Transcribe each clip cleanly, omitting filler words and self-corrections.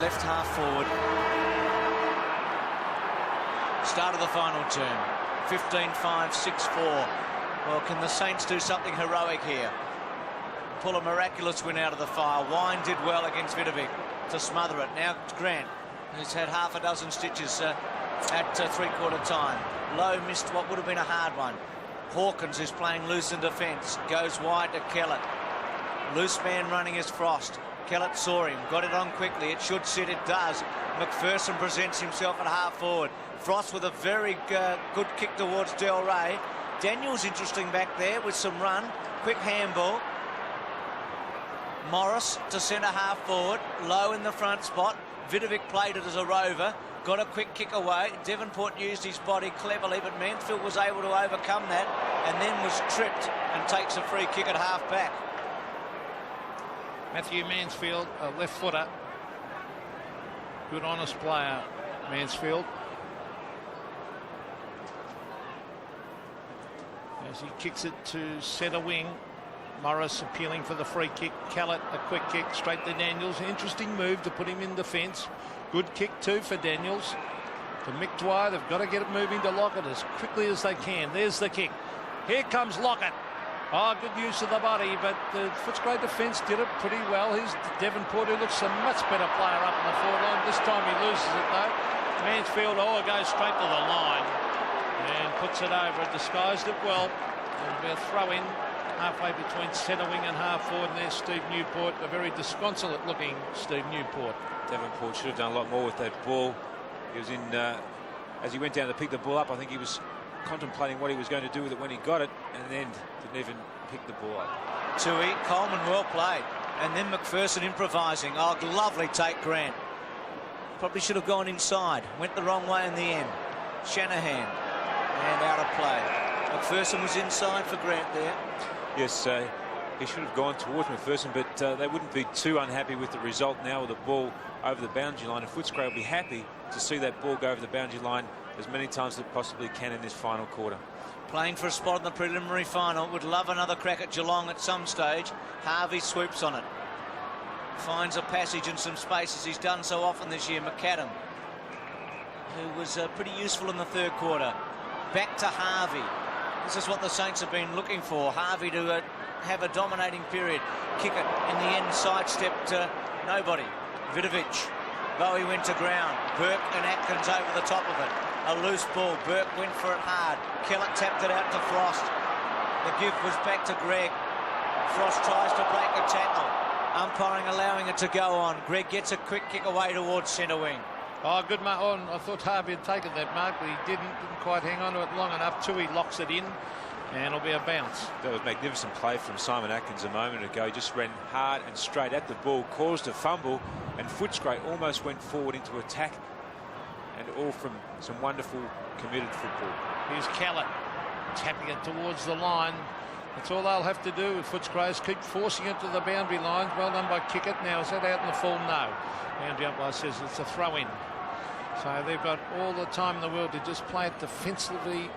left half forward. Start of the final term. 15-5, 6-4. Well, can the Saints do something heroic here? Pull a miraculous win out of the fire. Wine did well against Vidovic to smother it. Now it's Grant, who's had half a dozen stitches at three-quarter time. Lowe missed what would have been a hard one. Hawkins, who's playing loose in defence, goes wide to Kellett. Loose man running is Frost. Kellett saw him, got it on quickly. It should sit, it does. McPherson presents himself at half forward. Frost with a very good kick towards Del Rey. Daniels interesting back there with some run. Quick handball. Morris to centre half forward. Low in the front spot. Vidovic played it as a rover. Got a quick kick away. Devonport used his body cleverly, but Mansfield was able to overcome that and then was tripped and takes a free kick at half back. Matthew Mansfield, a left footer. Good honest player, Mansfield. As he kicks it to centre wing. Morris appealing for the free kick. Kellett, a quick kick straight to Daniels. Interesting move to put him in defence. Good kick too for Daniels. To Mick Dwyer, they've got to get it moving to Lockett as quickly as they can. There's the kick. Here comes Lockett. Oh, good use of the body, but the Footscray defence did it pretty well. Here's Devonport, who looks a much better player up in the forward line. This time he loses it though. Mansfield, goes straight to the line and puts it over. Disguised it well. It'll be a throw in halfway between centre wing and half forward. And there's Steve Newport, a very disconsolate looking Steve Newport. Devonport should have done a lot more with that ball. He was in, as he went down to pick the ball up, I think he was contemplating what he was going to do with it when he got it, and then didn't even pick the ball up. Tui, Coleman well played. And then McPherson improvising. Oh, lovely take, Grant. Probably should have gone inside. Went the wrong way in the end. Shanahan. And out of play. McPherson was inside for Grant there. Yes, he should have gone towards McPherson, but they wouldn't be too unhappy with the result now with the ball over the boundary line. And Footscray will be happy to see that ball go over the boundary line as many times as it possibly can in this final quarter. Playing for a spot in the preliminary final. Would love another crack at Geelong at some stage. Harvey swoops on it. Finds a passage and some space as he's done so often this year. McAdam, who was pretty useful in the third quarter. Back to Harvey. This is what the Saints have been looking for. Harvey to have a dominating period. Kick it. In the end, sidestepped nobody. Vidovic. Bowie went to ground. Burke and Atkins over the top of it. A loose ball. Burke went for it hard. Kellett tapped it out to Frost. The give was back to Greg. Frost tries to break a tackle. Umpiring allowing it to go on. Greg gets a quick kick away towards centre wing. Oh, good mark on. I thought Harvey had taken that mark, but he didn't quite hang on to it long enough. Tui locks it in, and it'll be a bounce. That was magnificent play from Simon Atkins a moment ago. He just ran hard and straight at the ball, caused a fumble, and Footscray almost went forward into attack, and all from some wonderful committed football. Here's Kellett tapping it towards the line. That's all they'll have to do with Footscray is keep forcing it to the boundary lines. Well done by Kickett. Now is that out in the full? No. Boundary umpire says it's a throw in. So they've got all the time in the world to just play it defensively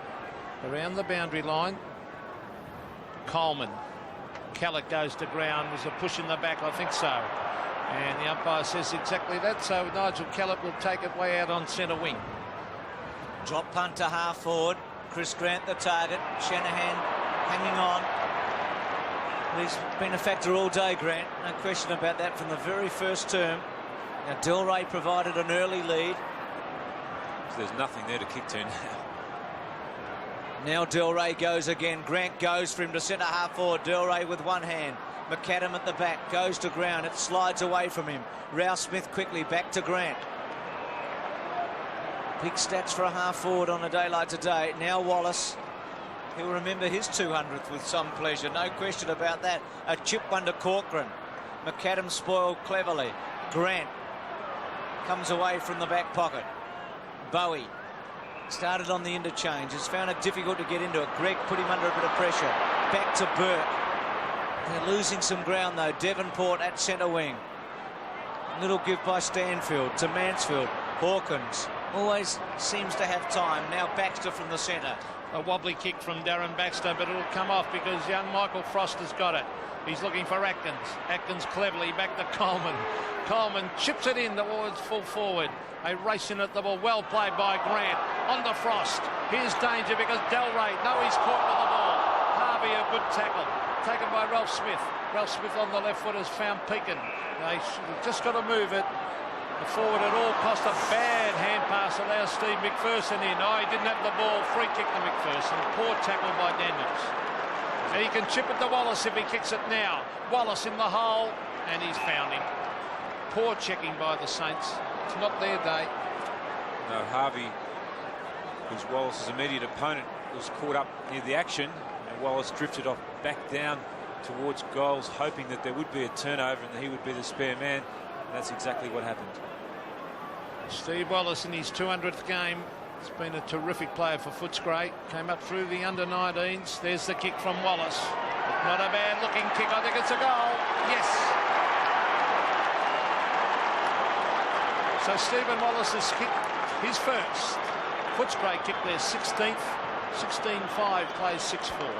around the boundary line. Coleman. Kellett goes to ground. Was a push in the back? I think so. And the umpire says exactly that. So Nigel Kellett will take it way out on centre wing. Drop punt to half forward. Chris Grant the target. Shanahan hanging on. He's been a factor all day, Grant. No question about that from the very first term. Now Del Rey provided an early lead. So there's nothing there to kick to now. Now Del Rey goes again. Grant goes for him to centre half forward. Del Rey with one hand. McAdam at the back goes to ground. It slides away from him. Rouse Smith quickly back to Grant. Big stats for a half forward on a day like today. Now Wallace. He'll remember his 200th with some pleasure. No question about that. A chip one to Corcoran. McAdam spoiled cleverly. Grant comes away from the back pocket. Bowie started on the interchange. Has found it difficult to get into it. Greg put him under a bit of pressure. Back to Burke. They're losing some ground though. Devonport at centre wing. Little give by Stanfield to Mansfield. Hawkins Always seems to have time. Now Baxter from the centre. A wobbly kick from Darren Baxter, but it'll come off because young Michael Frost has got it. He's looking for Atkins. Atkins cleverly back to Coleman. Coleman chips it in towards full forward. A race in at the ball. Well played by Grant. On to Frost. Here's danger because Delray. No, he's caught with the ball. Harvey, a good tackle. Taken by Ralph Smith. Ralph Smith on the left foot has found Pekin. They just got to move it. The forward at all cost. A bad hand pass allows Steve McPherson in. Oh, he didn't have the ball. Free kick to McPherson. Poor tackle by Daniels. And he can chip it to Wallace if he kicks it now. Wallace in the hole, and he's found him. Poor checking by the Saints. It's not their day. No, Harvey, who's Wallace's immediate opponent, was caught up near the action, and Wallace drifted off back down towards goals, hoping that there would be a turnover and that he would be the spare man. And that's exactly what happened. Steve Wallace in his 200th game. He's been a terrific player for Footscray. Came up through the under-19s. There's the kick from Wallace. Not a bad looking kick. I think it's a goal. Yes. So Stephen Wallace has kicked his first. Footscray kicked their 16th. 16-5, plays 6-4.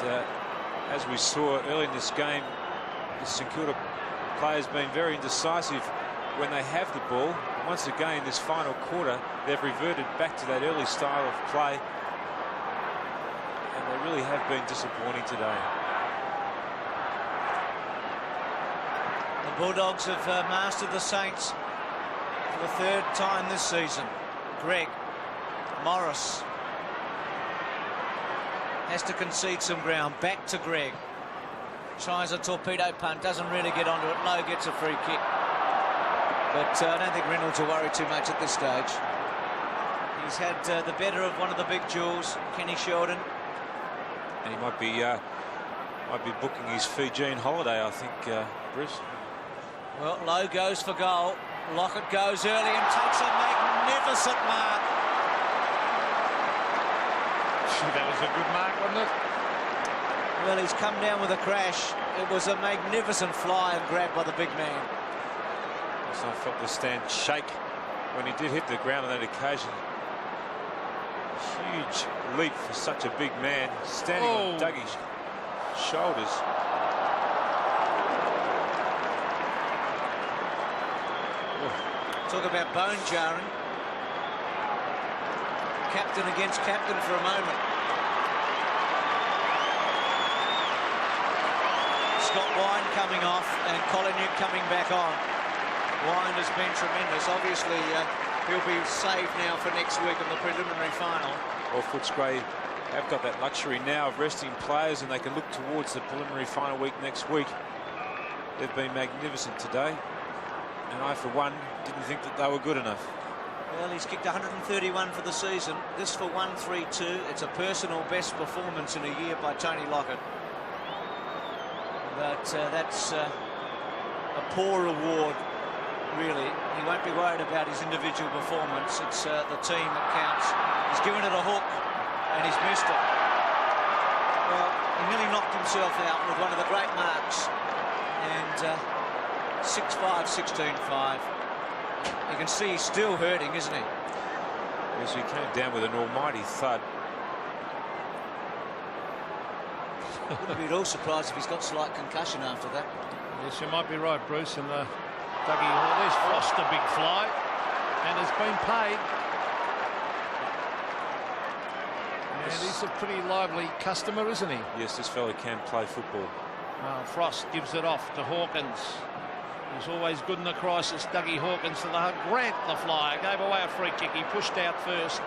And as we saw early in this game, the St Kilda players been very indecisive when they have the ball. Once again, this final quarter, they've reverted back to that early style of play, and they really have been disappointing today. The Bulldogs have mastered the Saints for the third time this season. Greg Morris has to concede some ground. Back to Greg. Tries a torpedo punt, doesn't really get onto it. Lowe gets a free kick. But I don't think Reynolds will worry too much at this stage. He's had the better of one of the big jewels, Kenny Sheldon. And he might be booking his Fijian holiday, I think, Bruce. Well, Lowe goes for goal. Lockett goes early and takes a magnificent mark. That was a good mark, wasn't it? Well, he's come down with a crash. It was a magnificent fly and grab by the big man. So I felt the stand shake when he did hit the ground on that occasion. Huge leap for such a big man, standing on Dougie's shoulders. Talk about bone jarring. Captain against captain for a moment. Scott Wine coming off and Collinwood coming back on. Wine has been tremendous. Obviously, he'll be saved now for next week in the preliminary final. Well, Footscray have got that luxury now of resting players, and they can look towards the preliminary final week next week. They've been magnificent today, and I, for one, didn't think that they were good enough. Well, he's kicked 131 for the season. This for 132. It's a personal best performance in a year by Tony Lockett. But that's a poor reward, really. He won't be worried about his individual performance. It's the team that counts. He's given it a hook and he's missed it. Well, he nearly knocked himself out with one of the great marks. And 6-5, 16-5. You can see he's still hurting, isn't he? Yes, he came down with an almighty thud. Wouldn't be at all surprised if he's got slight concussion after that. Yes, you might be right, Bruce. And Dougie Hall, there's Frost, a big fly, and has been paid. And he's a pretty lively customer, isn't he? Yes, this fellow can play football. Frost gives it off to Hawkins. He's always good in the crisis. Dougie Hawkins to the hug. Grant the flyer. Gave away a free kick. He pushed out first.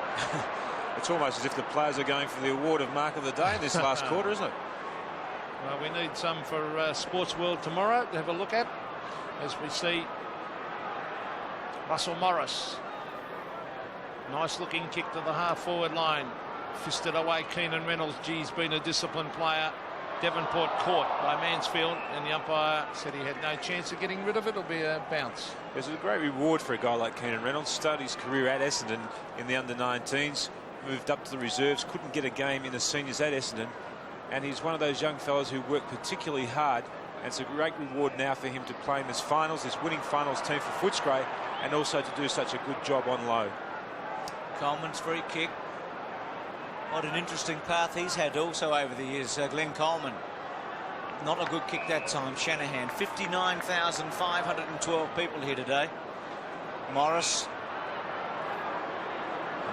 It's almost as if the players are going for the award of Mark of the Day in this last quarter, isn't it? Well, we need some for Sports World tomorrow to have a look at, as we see Russell Morris. Nice looking kick to the half forward line. Fisted away Keenan Reynolds. He's been a disciplined player. Devonport caught by Mansfield, and the umpire said he had no chance of getting rid of it. It'll be a bounce. It's a great reward for a guy like Keenan Reynolds. Started his career at Essendon in the under-19s, moved up to the reserves, couldn't get a game in the seniors at Essendon, and he's one of those young fellows who work particularly hard And it's a great reward now for him to play in this finals, this winning finals team for Footscray, and also to do such a good job on low. Coleman's free kick. What an interesting path he's had also over the years, Glenn Coleman. Not a good kick that time. Shanahan. 59,512 people here today. Morris.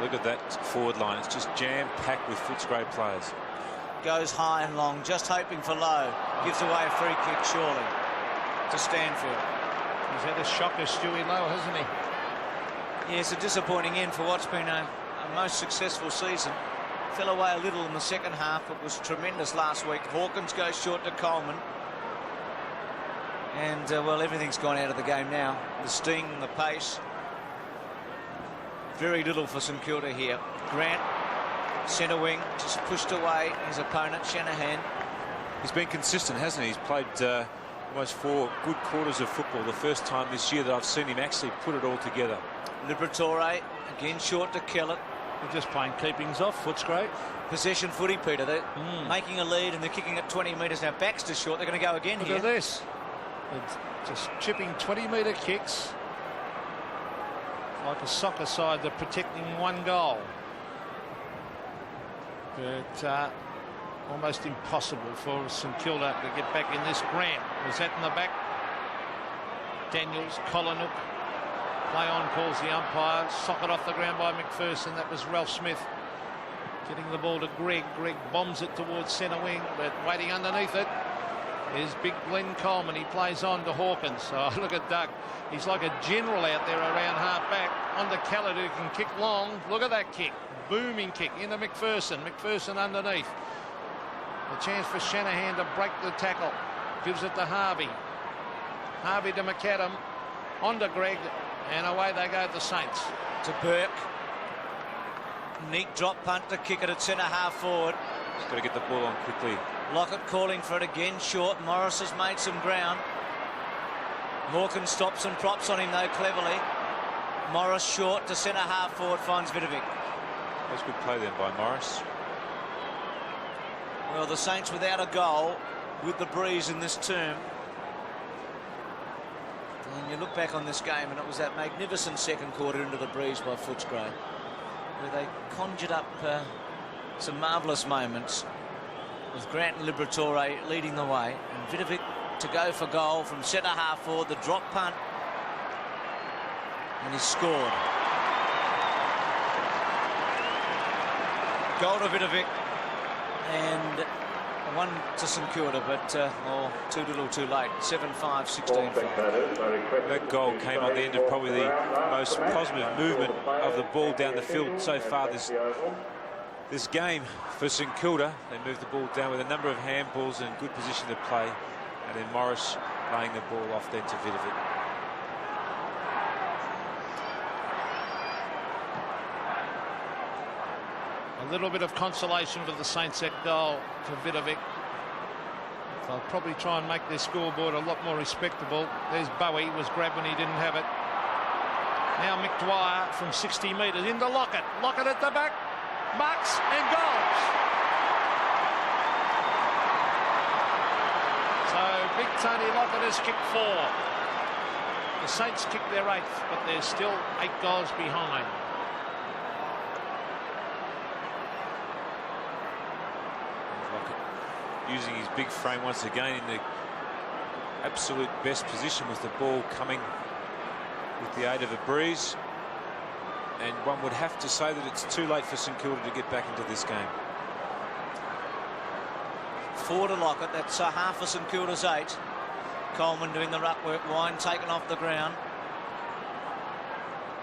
Look at that forward line. It's just jam-packed with Footscray players. Goes high and long, just hoping for low. Gives away a free kick, surely, to Stanfield. He's had a shocker, Stewie Lowe, hasn't he? Yeah, it's a disappointing end for what's been a most successful season. Fell away a little in the second half, but was tremendous last week. Hawkins goes short to Coleman. And, well, everything's gone out of the game now. The sting, the pace. Very little for St Kilda here. Grant, centre wing, just pushed away his opponent, Shanahan. He's been consistent, hasn't he? He's played almost 4 good quarters of football. The first time this year that I've seen him actually put it all together. Liberatore, again short to Kellett. They're just playing keepings off. Footscray. Possession footy, Peter. They're making a lead and they're kicking at 20 metres now. Baxter's short. They're going to go again here. Look at this. They're just chipping 20-metre kicks. Like a soccer side, they're protecting 1 goal. But almost impossible for St Kilda to get back in this. Grant was that in the back. Daniels, Collinhook. Play on, calls the umpire. Socket off the ground by McPherson. That was Ralph Smith getting the ball to Greg. Greg bombs it towards centre wing, but waiting underneath it is big Glenn Coleman. He plays on to Hawkins. Oh, look at Doug. He's like a general out there around half back. On to Khaled, who can kick long. Look at that kick. Booming kick into McPherson. McPherson underneath. A chance for Shanahan to break the tackle. Gives it to Harvey. Harvey to McAdam. On to Greg. And away they go, the Saints. To Burke. Neat drop punt to kick it at centre half forward. He's got to get the ball on quickly. Lockett calling for it again, short. Morris has made some ground. Hawkins stops and props on him though cleverly. Morris short to centre half forward, finds Vidovic. That's good play then by Morris. Well, the Saints without a goal with the breeze in this term. And you look back on this game and it was that magnificent second quarter into the breeze by Footscray, where they conjured up some marvellous moments with Grant and Liberatore leading the way, and Vidovic to go for goal from centre half forward, the drop punt, and he scored. Goal to Vidovic and 1 to St Kilda, but too little too late. 7-5, 16-5. That goal came on the end of probably the most positive movement of the ball down the field so far this game for St Kilda. They moved the ball down with a number of handballs and good position to play, and then Morris laying the ball off then to Vidovic. A little bit of consolation for the Saints at goal to Vidovic. They'll probably try and make their scoreboard a lot more respectable. There's Bowie, was grabbed when he didn't have it. Now McDwyer from 60 metres into Lockett. Lockett at the back. Marks and goals. So big Tony Lockett has kicked 4. The Saints kicked their 8th, but they're still 8 goals behind. Using his big frame once again in the absolute best position with the ball coming with the aid of a breeze. And one would have to say that it's too late for St Kilda to get back into this game. 4 to Lockett. That's half of St Kilda's 8. Coleman doing the ruck work. Wine taken off the ground.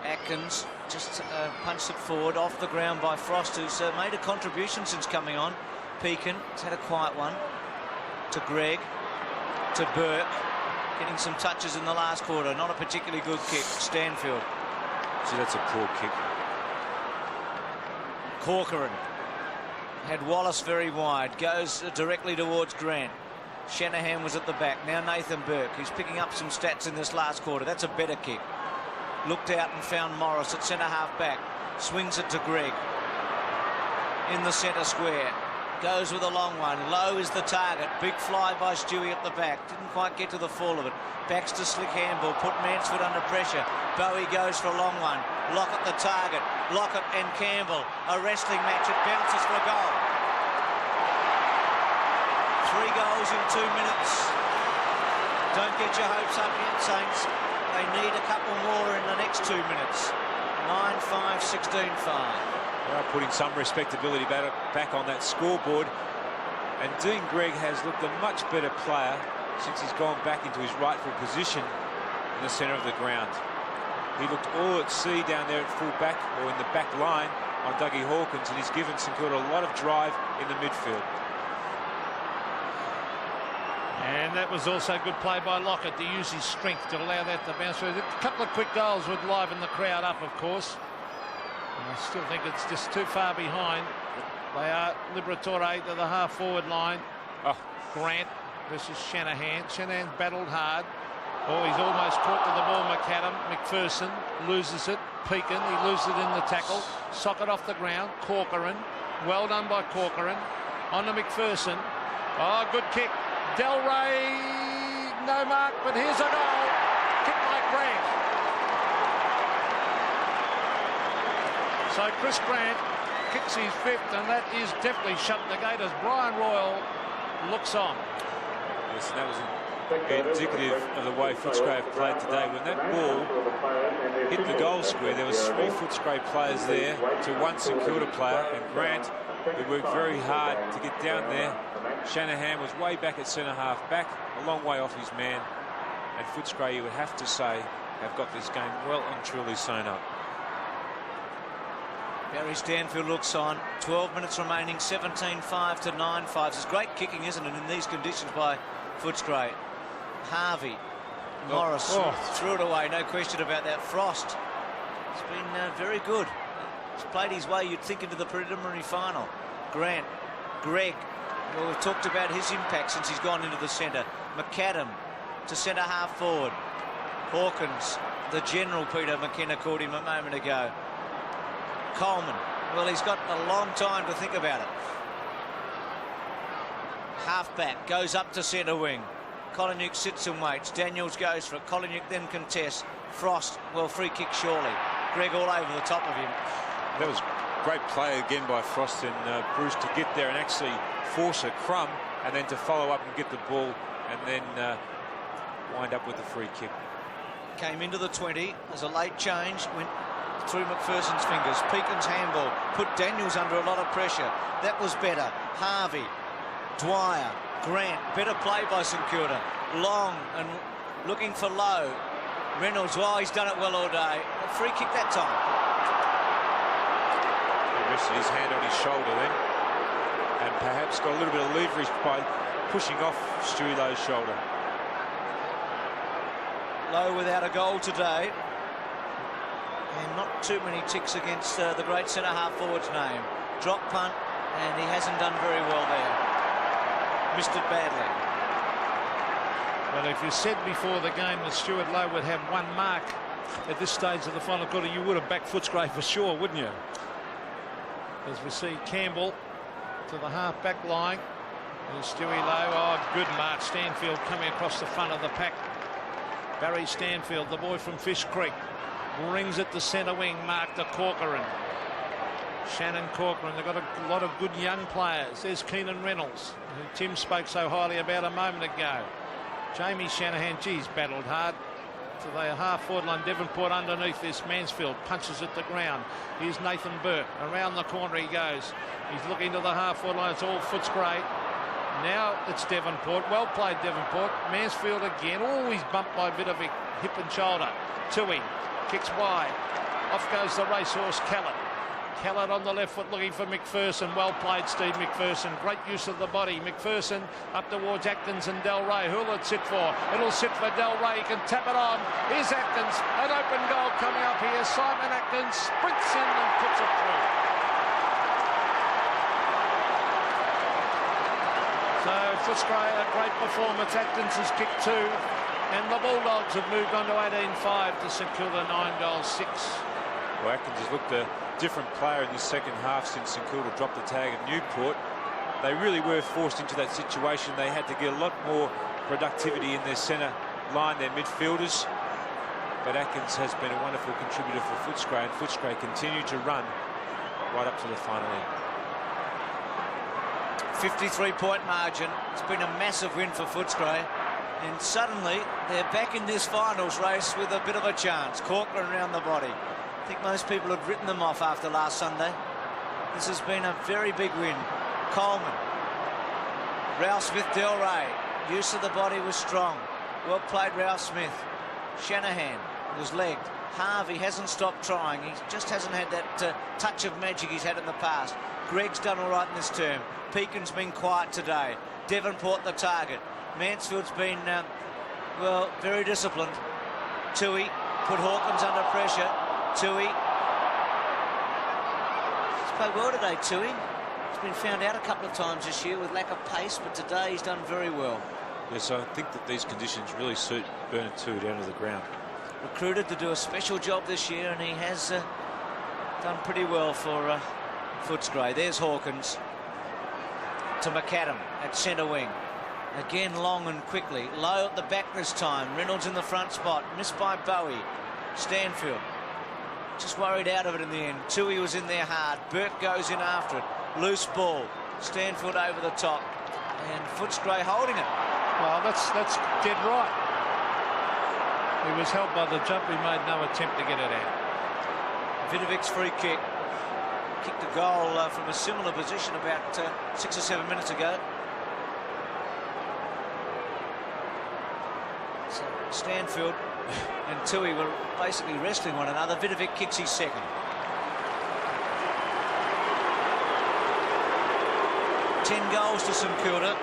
Atkins just punched it forward off the ground by Frost, who's made a contribution since coming on. Pekin has had a quiet one. To Greg. To Burke. Getting some touches in the last quarter. Not a particularly good kick. Stanfield. See, that's a poor kick. Corcoran had Wallace very wide. Goes directly towards Grant. Shanahan was at the back. Now Nathan Burke. He's picking up some stats in this last quarter. That's a better kick. Looked out and found Morris at centre half back. Swings it to Greg. In the centre square. goes with a long one. Low is the target. Big fly by Stewie at the back. Didn't quite get to the fall of it. Backs to slick handball. Put Mansfield under pressure. Bowie goes for a long one. Lockett the target. Lockett and Campbell. A wrestling match. It bounces for a goal. 3 goals in 2 minutes. Don't get your hopes up yet, Saints. They need a couple more in the next 2 minutes. 9-5, 16-5. They are putting some respectability back on that scoreboard. And Dean Gregg has looked a much better player since he's gone back into his rightful position in the centre of the ground. He looked all at sea down there at full back, or in the back line on Dougie Hawkins, and he's given St Kilda a lot of drive in the midfield. And that was also good play by Lockett to use his strength to allow that to bounce through. A couple of quick goals would liven the crowd up, of course. And I still think it's just too far behind. They are Liberatore to the half-forward line. Oh. Grant versus Shanahan. Shanahan battled hard. Oh, he's almost caught to the ball, McAdam. McPherson loses it. Pekin, he loses it in the tackle. Socket off the ground. Corcoran. Well done by Corcoran. On to McPherson. Oh, good kick. Del Rey, no mark, but here's a goal. Kick by Grant. So Chris Grant kicks his 5th, and that is definitely shut the gate as Brian Royal looks on. Yes, and that was indicative of the way Footscray have played today. When that ball hit the goal square, there was 3 Footscray players there to 1 St Kilda player, and Grant, who worked very hard to get down there. Shanahan was way back at centre-half back, a long way off his man, and Footscray, you would have to say, have got this game well and truly sewn up. Barry Stanfield looks on. 12 minutes remaining, 17-5 to 9-5. It's great kicking, isn't it, in these conditions by Footscray. Harvey, Morris threw it away, no question about that. Frost, it's been very good. He's played his way, you'd think, into the preliminary final. Grant, Gregg, well, we've talked about his impact since he's gone into the centre. McAdam to centre half forward. Hawkins, the general Peter McKenna called him a moment ago. Coleman, well, he's got a long time to think about it. Halfback goes up to centre wing. Koliniuk sits and waits. Daniels goes for it. Koliniuk then contests. Frost, well, free kick surely. Gregg all over the top of him. That was great play again by Frost and Bruce to get there and actually force a crumb, and then to follow up and get the ball, and then wind up with the free kick. Came into the 20. There's a late change. Went through McPherson's fingers. Pekin's handball put Daniels under a lot of pressure. That was better. Harvey, Dwyer, Grant. Better play by St Kilda. Long and looking for Low. Reynolds, well, he's done it well all day. A free kick that time. He rested his hand on his shoulder then, and perhaps got a little bit of leverage by pushing off Stewie Lowe's shoulder. Low without a goal today. And not too many ticks against the great centre-half forward's name. Drop punt, and he hasn't done very well there. Missed it badly. Well, if you said before the game that Stuart Lowe would have 1 mark at this stage of the final quarter, you would have backed Footscray for sure, wouldn't you? As we see Campbell to the half-back line. There's Stewie Lowe. Oh, good mark. Stanfield coming across the front of the pack. Barry Stanfield, the boy from Fish Creek, brings it to centre wing, mark to Corcoran. Shannon Corcoran. They've got a lot of good young players. There's Keenan Reynolds, who Tim spoke so highly about a moment ago. Jamie Shanahan, geez, battled hard. To the half-forward line, Devonport underneath this. Mansfield punches at the ground. Here's Nathan Burke. Around the corner he goes. He's looking to the half-forward line. It's all Footscray. Now it's Devonport. Well played, Devonport. Mansfield again. Always bumped by a bit of a hip and shoulder. To him. Kicks wide. Off goes the racehorse Callett. Callett on the left foot looking for McPherson. Well played, Steve McPherson. Great use of the body. McPherson up towards Atkins and Del Rey. Who'll it sit for? It'll sit for Del Rey. He can tap it on. Here's Atkins. An open goal coming up here. Simon Atkins sprints in and puts it through. So Footscray, a great performance. Atkins has kicked 2. And the Bulldogs have moved on to 18-5 to St Kilda 9-6. Well, Atkins has looked a different player in the second half since St Kilda dropped the tag at Newport. they really were forced into that situation. They had to get a lot more productivity in their centre line, their midfielders. But Atkins has been a wonderful contributor for Footscray, and Footscray continue to run right up to the final end. 53-point margin. It's been a massive win for Footscray. And suddenly, they're back in this finals race with a bit of a chance. Corcoran around the body. I think most people had written them off after last Sunday. This has been a very big win. Coleman. Ralph Smith, Del Rey. Use of the body was strong. Well played, Ralph Smith. Shanahan was legged. Harvey hasn't stopped trying. He just hasn't had that touch of magic he's had in the past. Gregg's done all right in this term. Peakin's been quiet today. Devonport the target. Mansfield's been, well, very disciplined. Tui put Hawkins under pressure. Tui. He's played well today, Tui. He's been found out a couple of times this year with lack of pace, but today he's done very well. Yes, I think that these conditions really suit Bernard Tui down to the ground. Recruited to do a special job this year, and he has done pretty well for Footscray. There's Hawkins to McAdam at centre wing. Again, long and quickly. Low at the back this time. Reynolds in the front spot. Missed by Bowie. Stanfield just worried out of it in the end. Tui was in there hard. Burke goes in after it. Loose ball. Stanfield over the top. And Footscray holding it. Well, that's dead right. He was held by the jump. He made no attempt to get it out. Vidovic's free kick. Kicked a goal from a similar position about 6 or 7 minutes ago. So Stanfield and Tui were basically wrestling one another. Vidovic kicks his second. Ten goals to St Kilda.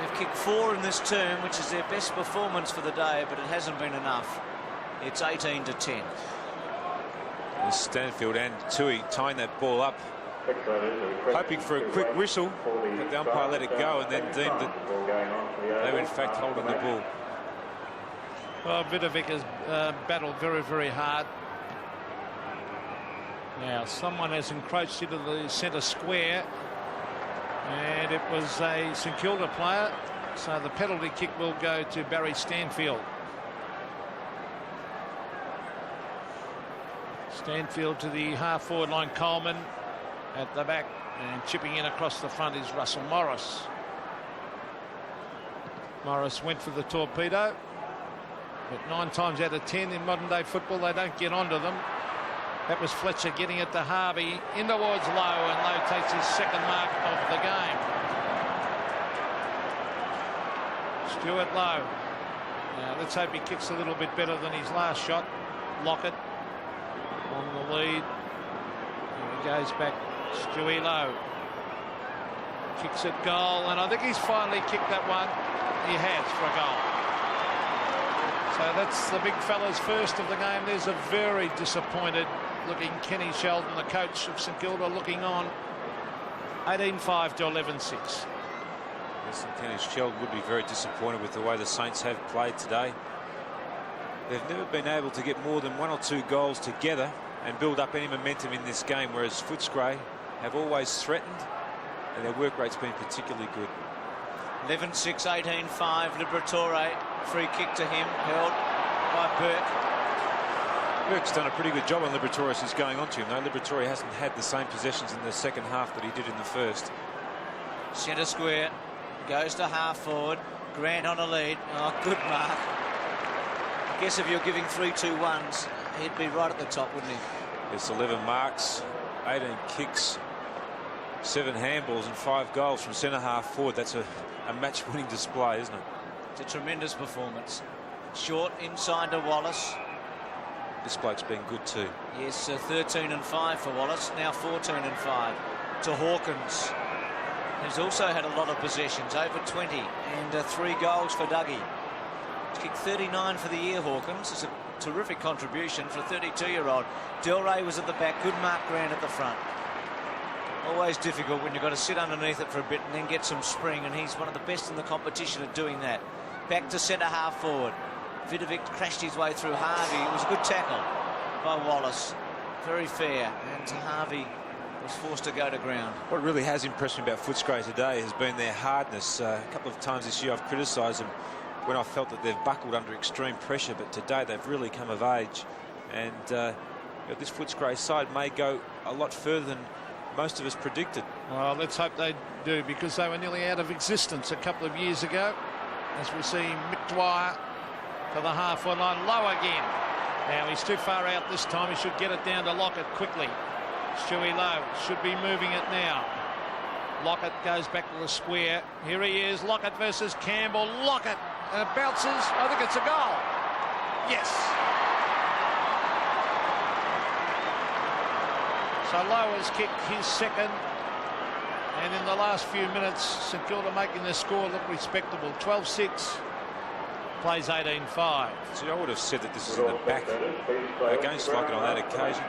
They've kicked 4 in this term, which is their best performance for the day, but it hasn't been enough. It's 18-10. Stanfield and Tui tying that ball up, hoping for a quick whistle, but the umpire let it go and then deemed that they were in fact holding the ball. Well, Vidovic has battled very, very hard. Now, someone has encroached into the centre square, and it was a St Kilda player, so the penalty kick will go to Barry Stanfield. Stanfield to the half-forward line. Coleman at the back, and chipping in across the front is Russell Morris. Morris went for the torpedo, but 9 times out of 10 in modern-day football they don't get onto them. That was Fletcher getting it to Harvey, in towards Lowe, and Lowe takes his second mark of the game. Stuart Lowe. Now let's hope he kicks a little bit better than his last shot. Lockett on the lead. And he goes back. Stewie Lowe kicks it goal, and I think he's finally kicked that one. He has, for a goal. So that's the big fella's first of the game. There's a very disappointed looking Kenny Sheldon, the coach of St Kilda, looking on. 18-5 to 11-6. Yes, and Kenny Sheldon would be very disappointed with the way the Saints have played today. They've never been able to get more than 1 or 2 goals together and build up any momentum in this game, whereas Footscray have always threatened, and their work rate's been particularly good. 11-6, 18-5. Liberatore, free kick to him, held by Burke. Burke's done a pretty good job on Liberatore as he's going on to him, though. Liberatore hasn't had the same possessions in the second half that he did in the first. Centre square, goes to half forward. Grant on a lead. Oh, good mark. I guess if you're giving 3-2-1s, he'd be right at the top, wouldn't he? It's 11 marks, 18 kicks, 7 handballs and 5 goals from centre half forward. That's a match-winning display, isn't it? It's a tremendous performance. Short inside to Wallace. This bloke's been good too. Yes, 13-5 for Wallace. Now 14-5 to Hawkins. He's also had a lot of possessions, over 20, and 3 goals for Dougie. He's kicked 39 for the year, Hawkins. It's a terrific contribution for a 32-year-old. Del Rey was at the back. Good Mark Grant at the front. Always difficult when you've got to sit underneath it for a bit and then get some spring, and he's one of the best in the competition at doing that. Back to centre half forward. Vidovic crashed his way through Harvey. It was a good tackle by Wallace. Very fair. And Harvey was forced to go to ground. What really has impressed me about Footscray today has been their hardness. A couple of times this year I've criticised them when I felt that they've buckled under extreme pressure, but today they've really come of age. And this Footscray side may go a lot further than most of us predicted. Well, let's hope they do, because they were nearly out of existence a couple of years ago. As we see Mick Dwyer to the halfway line, low again. Now he's too far out this time. He should get it down to Lockett quickly. Stewie Lowe should be moving it now. Lockett goes back to the square. Here he is, Lockett versus Campbell. Lockett bounces. I think it's a goal. Yes. So Lowe has kicked his second. And in the last few minutes, St Kilda making the score look respectable. 12-6. Plays 18-5. See, I would have said that this is in the back against Lockett on that occasion.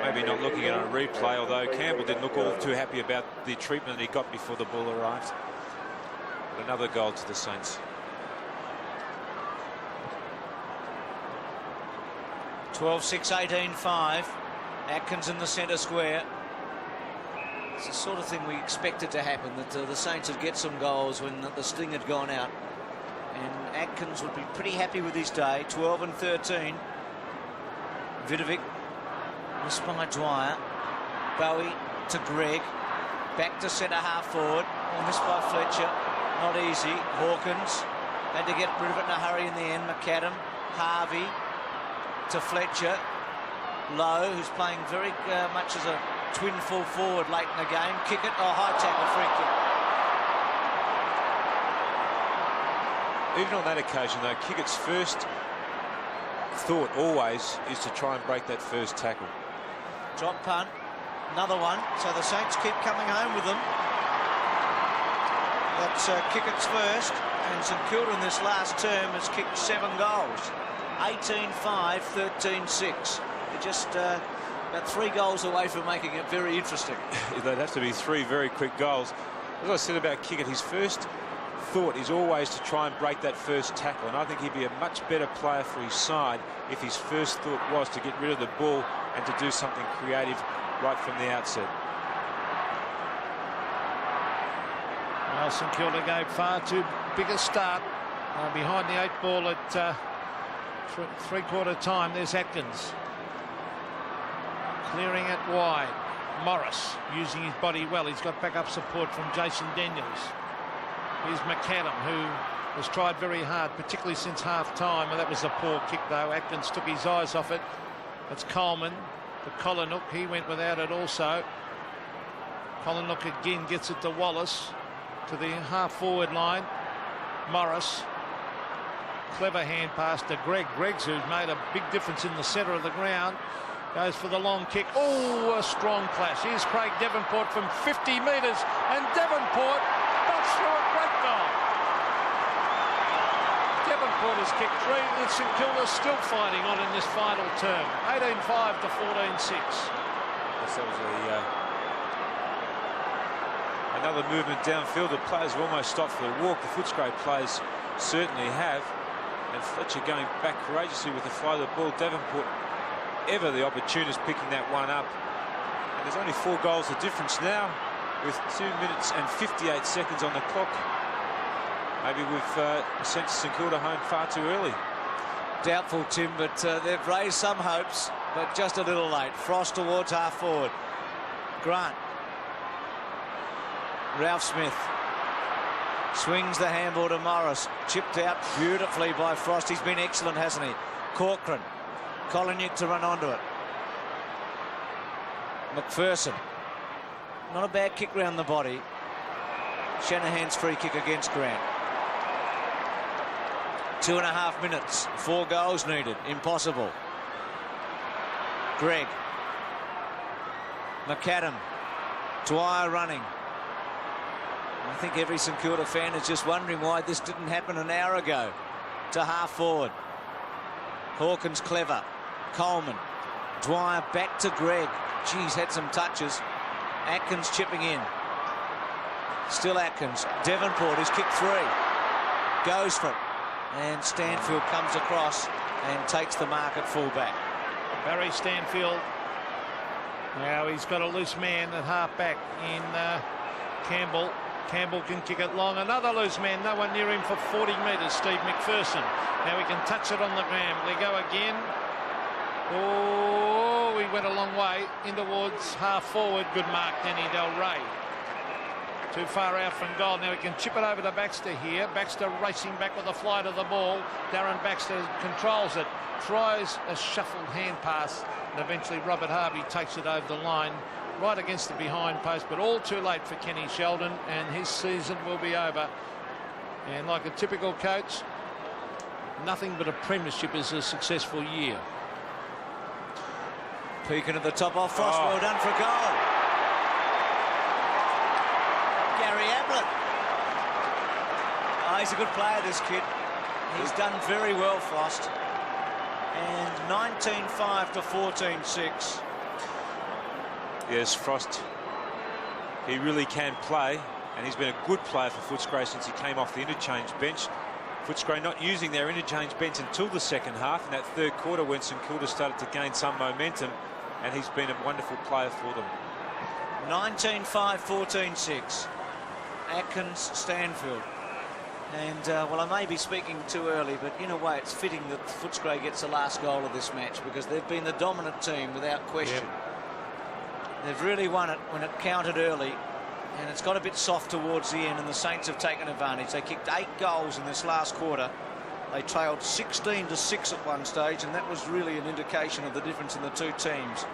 Maybe not looking at a replay, although Campbell didn't look all too happy about the treatment that he got before the ball arrived. But another goal to the Saints. 12-6, 18-5. Atkins in the centre square. It's the sort of thing we expected to happen, that the Saints would get some goals when the sting had gone out. And Atkins would be pretty happy with his day. 12 and 13. Vidovic missed by Dwyer. Bowie to Greg. Back to centre half forward. Missed by Fletcher. Not easy. Hawkins had to get rid of it in a hurry in the end. McAdam. Harvey to Fletcher. Lowe, who's playing very much as a twin full forward late in the game. Kick it. Oh, high tackle, free kick. Even on that occasion, though, Kickett's first thought always is to try and break that first tackle. Drop punt, another one. So the Saints keep coming home with them. That's Kickett's first, and St Kilda in this last term has kicked 7 goals. 18-5, 13-6. They're just about 3 goals away from making it very interesting. They'd have to be 3 very quick goals. As I said about Kickett, his first thought is always to try and break that first tackle, and I think he'd be a much better player for his side if his first thought was to get rid of the ball and to do something creative right from the outset. Well, St Kilda gave far too big a start behind the 8 ball at three-quarter time. There's Atkins clearing it wide. Morris using his body well. He's got backup support from Jason Daniels. Here's McAdam, who has tried very hard, particularly since half-time. And that was a poor kick, though. Atkins took his eyes off it. It's Coleman to Collinwood. He went without it also. Collinwood again gets it to Wallace, to the half-forward line. Morris. Clever hand pass to Greg. Greg's, who's made a big difference in the centre of the ground, goes for the long kick. Oh, a strong clash. Here's Craig Devonport from 50 metres, and Devonport butts through a great goal. Devonport has kicked 3, and St Kilda still fighting on in this final term. 18-5 to 14-6. Yes, that was another movement downfield. The players have almost stopped for the walk. The Footscray players certainly have. And Fletcher going back courageously with the fly of the ball. Devonport, ever the opportunist, picking that one up. And there's only 4 goals of difference now, with 2 minutes and 58 seconds on the clock. Maybe we've sent St Kilda home far too early. Doubtful, Tim, but they've raised some hopes, but just a little late. Frost towards half forward. Grant. Ralph Smith swings the handball to Morris. Chipped out beautifully by Frost. He's been excellent, hasn't he? Corcoran. Collinwood to run onto it. McPherson. Not a bad kick round the body. Shanahan's free kick against Grant. 2.5 minutes. 4 goals needed. Impossible. Greg. McAdam. Dwyer running. I think every St Kilda fan is just wondering why this didn't happen an hour ago. To half forward. Hawkins clever. Coleman. Dwyer back to Greg. Geez, had some touches. Atkins chipping in. Still Atkins. Devonport is kicked 3. Goes for it. And Stanfield comes across and takes the mark at fullback. Barry Stanfield Now he's got a loose man at half-back in Campbell. Campbell can kick it long. Another loose man, no one near him for 40 metres, Steve McPherson. Now he can touch it on the ground. They go again. Oh, he went a long way in towards half-forward. Good mark, Danny Del Rey. Too far out from goal. Now he can chip it over to Baxter here. Baxter racing back with the flight of the ball. Darren Baxter controls it. Tries a shuffled hand pass. And eventually Robert Harvey takes it over the line. Right against the behind post, but all too late for Kenny Sheldon, and his season will be over. And like a typical coach, nothing but a premiership is a successful year. Peaking at the top off Frost, well done for goal. Gary Ablett. Oh, he's a good player, this kid. He's done very well, Frost. And 19-5 to 14-6. Yes, Frost, he really can play, and he's been a good player for Footscray since he came off the interchange bench. Footscray not using their interchange bench until the second half, in that third quarter when St Kilda started to gain some momentum, and he's been a wonderful player for them. 19-5, 14-6. Atkins, Stanfield. And, well, I may be speaking too early, but in a way it's fitting that Footscray gets the last goal of this match, because they've been the dominant team without question. Yep. They've really won it when it counted early, and it's got a bit soft towards the end, and the Saints have taken advantage. They kicked 8 goals in this last quarter. They trailed 16-6 at one stage, and that was really an indication of the difference in the two teams.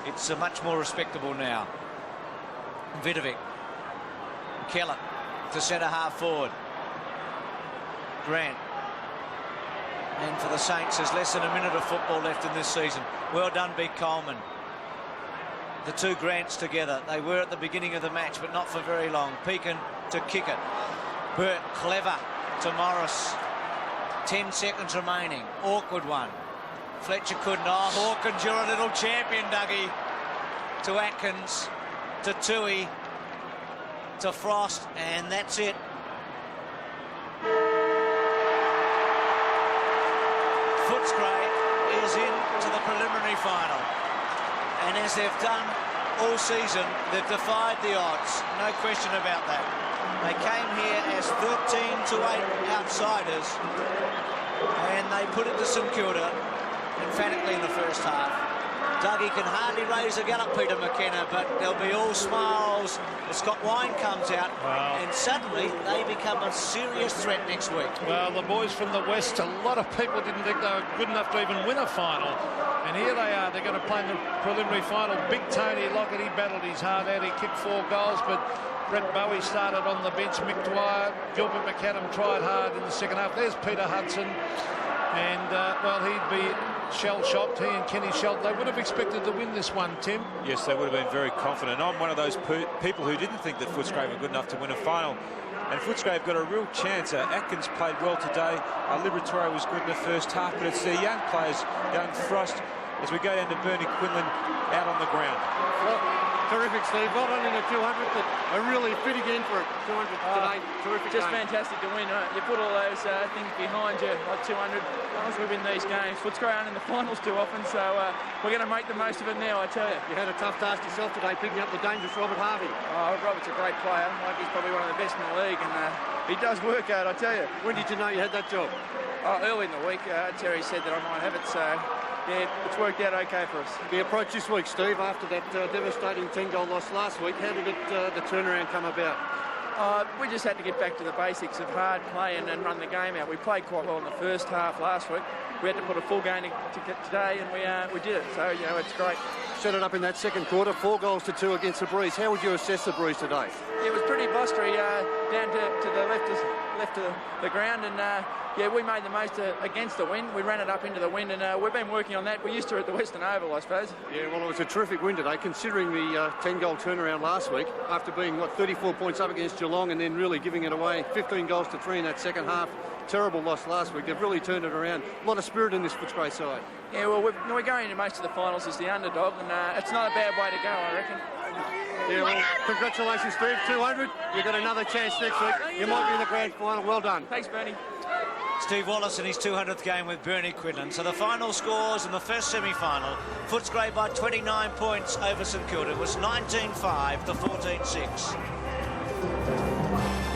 It's much more respectable now. Vidovic. Keller to centre half forward. Grant. And for the Saints, there's less than a minute of football left in this season. Well done, Big Coleman. The two Grants together. They were at the beginning of the match, but not for very long. Peakin to kick it. Burt, clever to Morris. 10 seconds remaining. Awkward one. Fletcher couldn't. Oh, Hawkins, you're a little champion, Dougie. To Atkins. To Tui. To Frost. And that's it. Footscray is into the preliminary final. And as they've done all season, they've defied the odds. No question about that. They came here as 13-8 outsiders, and they put it to St Kilda emphatically in the first half. Dougie can hardly raise a gallop, Peter McKenna, but they'll be all smiles. The Scott Wine comes out, and suddenly they become a serious threat next week. Well, the boys from the West, a lot of people didn't think they were good enough to even win a final. And here they are. They're going to play in the preliminary final. Big Tony Lockett, he battled his heart out. He kicked 4 goals, but Brett Bowie started on the bench. Mick Dwyer, Gilbert McAdam tried hard in the second half. There's Peter Hudson. And, well, he'd be shell-shocked, he and Kenny Sheldon. They would have expected to win this one, Tim. Yes, they would have been very confident. I'm one of those people who didn't think that Footscray were good enough to win a final. And Footscray have got a real chance. Atkins played well today. Liberatore was good in the first half, but it's their young players, young Frost, as we go down to Bernie Quinlan out on the ground. Well, terrific, Steve. Well done in the 200, but a really fit again for 200 today. Terrific just game. Fantastic to win. You put all those things behind you, like 200. As we win these games, Footscray aren't in the finals too often, so we're going to make the most of it now, I tell you. You had a tough task yourself today, picking up the dangerous Robert Harvey. Oh, Robert's a great player. Like, he's probably one of the best in the league, and he does work out, I tell you. When did you know you had that job? Early in the week, Terry said that I might have it, so yeah, it's worked out okay for us. The approach this week, Steve, after that devastating 10-goal loss last week, how did the turnaround come about? We just had to get back to the basics of hard play and run the game out. We played quite well in the first half last week. We had to put a full game to get today, and we did it. So, you know, it's great. Set it up in that second quarter, 4 goals to 2 against the Breeze. How would you assess the Breeze today? It was pretty blustery down to the left of the ground, and yeah, we made the most against the wind. We ran it up into the wind, and we've been working on that. We're used to it at the Western Oval, I suppose. Yeah, well, it was a terrific win today, considering the 10-goal turnaround last week, after being, 34 points up against Geelong and then really giving it away. 15 goals to 3 in that second half. Terrible loss last week. They've really turned it around. A lot of spirit in this Footscray side. Yeah, well, we're going into most of the finals as the underdog, and it's not a bad way to go, I reckon. Yeah, well, congratulations, Steve. 200. You've got another chance next week. You might be in the grand final. Well done. Thanks, Bernie. Steve Wallace in his 200th game with Bernie Quinlan. So the final scores in the first semi-final, Footscray by 29 points over St Kilda. It was 19-5 to 14-6.